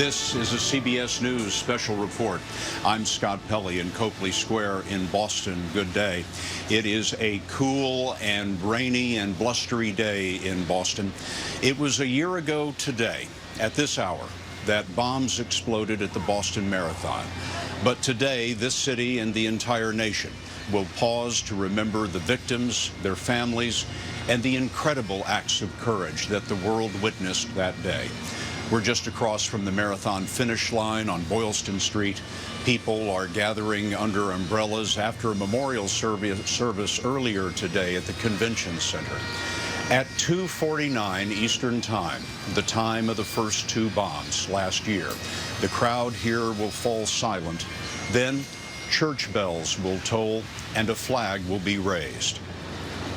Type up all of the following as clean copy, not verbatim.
This is a CBS News special report. I'm Scott Pelley in Copley Square in Boston. Good day. It is a cool and rainy and blustery day in Boston. It was a year ago today, at this hour, that bombs exploded at the Boston Marathon. But today, this city and the entire nation will pause to remember the victims, their families, and the incredible acts of courage that the world witnessed that day. We're just across from the marathon finish line on Boylston Street. People are gathering under umbrellas after a memorial service earlier today at the convention center. At 2:49 Eastern Time, the time of the first two bombs last year, the crowd here will fall silent. Then church bells will toll and a flag will be raised.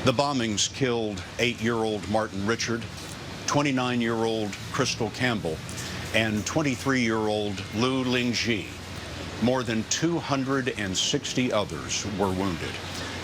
The bombings killed 8-year-old Martin Richard, 29-year-old Crystal Campbell, and 23-year-old Lu Lingji. More than 260 others were wounded.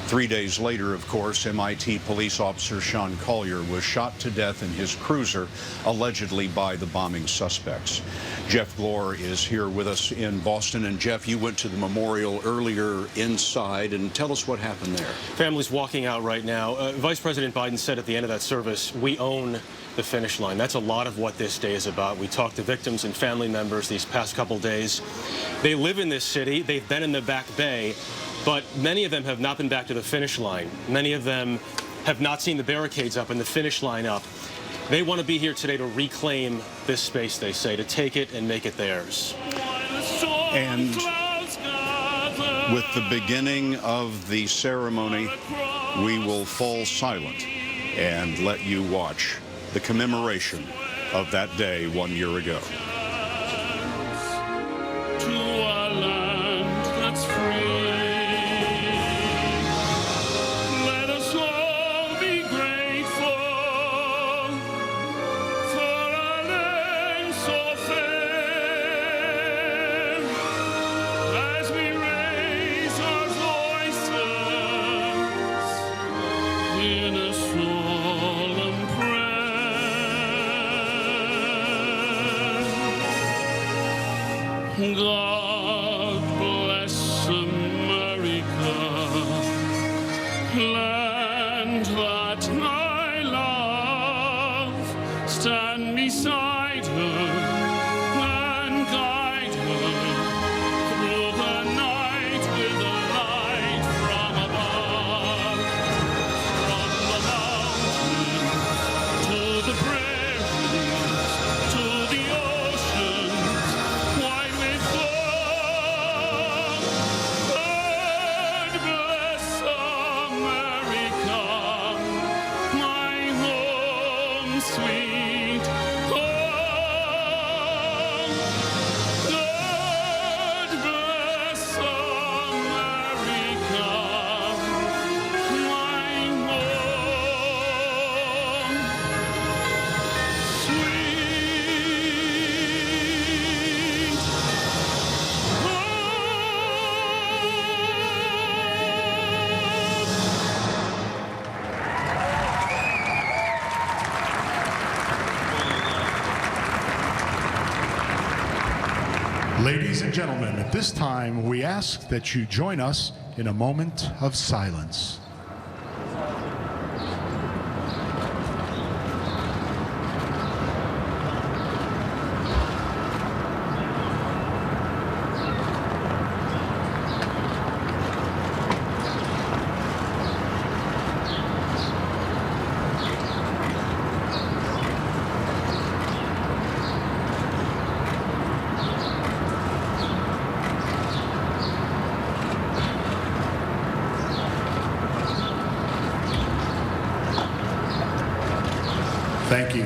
3 days later, of course, MIT police officer Sean Collier was shot to death in his cruiser, allegedly by the bombing suspects. Jeff Glor is here with us in Boston. And Jeff, you went to the memorial earlier inside, and tell us what happened there. Families walking out right now. Vice President Biden said at the end of that service, we own the finish line. That's a lot of what this day is about. We talked to victims and family members these past couple days. They live in this city. They've been in the Back Bay, but many of them have not been back to the finish line. Many of them have not seen the barricades up and the finish line up. They want to be here today to reclaim this space, they say, to take it and make it theirs. And with the beginning of the ceremony, we will fall silent and let you watch the commemoration of that day 1 year ago. To a land that's free. Let us all be grateful for a name so fair. As we raise our voices in a solemn prayer. God bless America, land that I love. Stand beside her and guide her through the night with a light from above. From the mountains to the prairies to the ocean, wide with God bless America, my home sweet home. God bless America, my home sweet Ladies and gentlemen, at this time, we ask that you join us in a moment of silence. Thank you.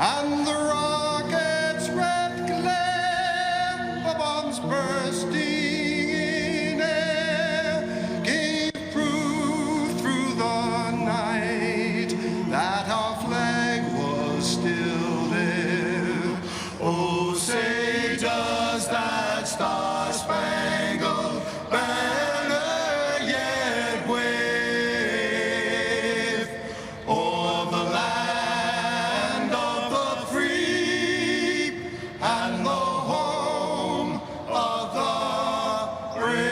and the rocket's red glare, the bombs bursting in air, gave proof through the night that our flag was still there. Oh, say does that star-spangled banner yet wave o'er the land of the free and the home of the brave?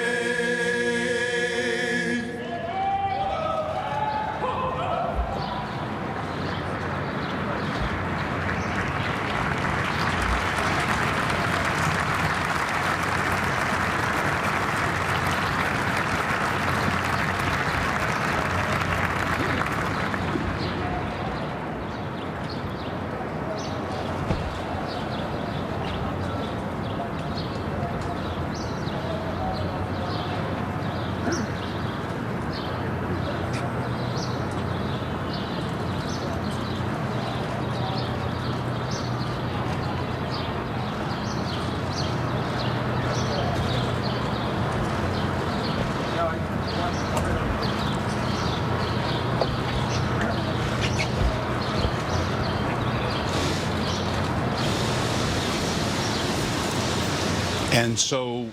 And so,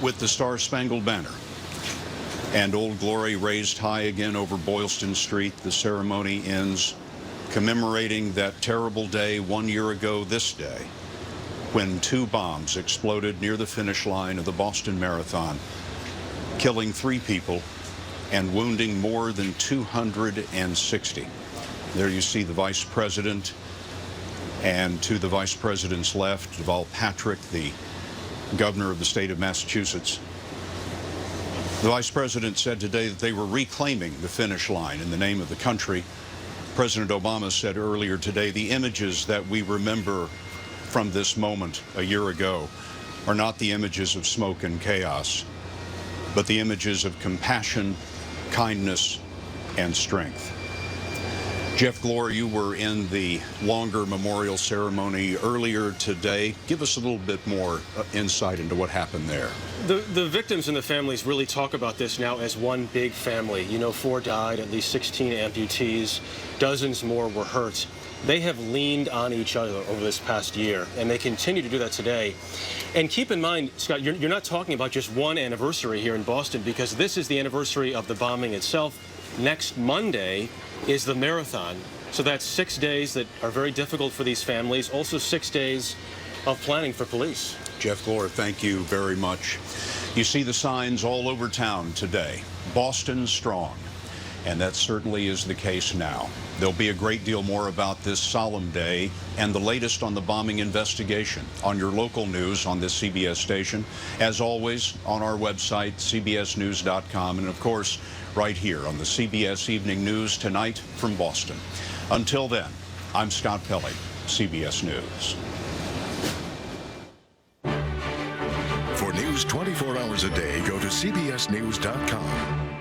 with the Star-Spangled Banner and Old Glory raised high again over Boylston Street, the ceremony ends commemorating that terrible day 1 year ago this day when 2 bombs exploded near the finish line of the Boston Marathon, killing 3 people and wounding more than 260. There you see the Vice President, and to the Vice President's left, Deval Patrick, the Governor of the state of Massachusetts. The Vice President said today that they were reclaiming the finish line in the name of the country. President Obama said earlier today the images that we remember from this moment a year ago are not the images of smoke and chaos, but the images of compassion, kindness, and strength. Jeff Glor, you were in the longer memorial ceremony earlier today. Give us a little bit more insight into what happened there. The victims and the families really talk about this now as one big family. You know, 4 died, at least 16 amputees, dozens more were hurt. They have leaned on each other over this past year, and they continue to do that today. And keep in mind, Scott, you're not talking about just one anniversary here in Boston, because this is the anniversary of the bombing itself. Next Monday is the marathon. So that's 6 days that are very difficult for these families, also 6 days of planning for police. Jeff Glor, thank you very much. You see the signs all over town today. Boston strong. And that certainly is the case now. There'll be a great deal more about this solemn day and the latest on the bombing investigation on your local news on this CBS station. As always, on our website, cbsnews.com, and of course, right here on the CBS Evening News tonight from Boston. Until then, I'm Scott Pelley, CBS News. For news 24 hours a day, go to cbsnews.com.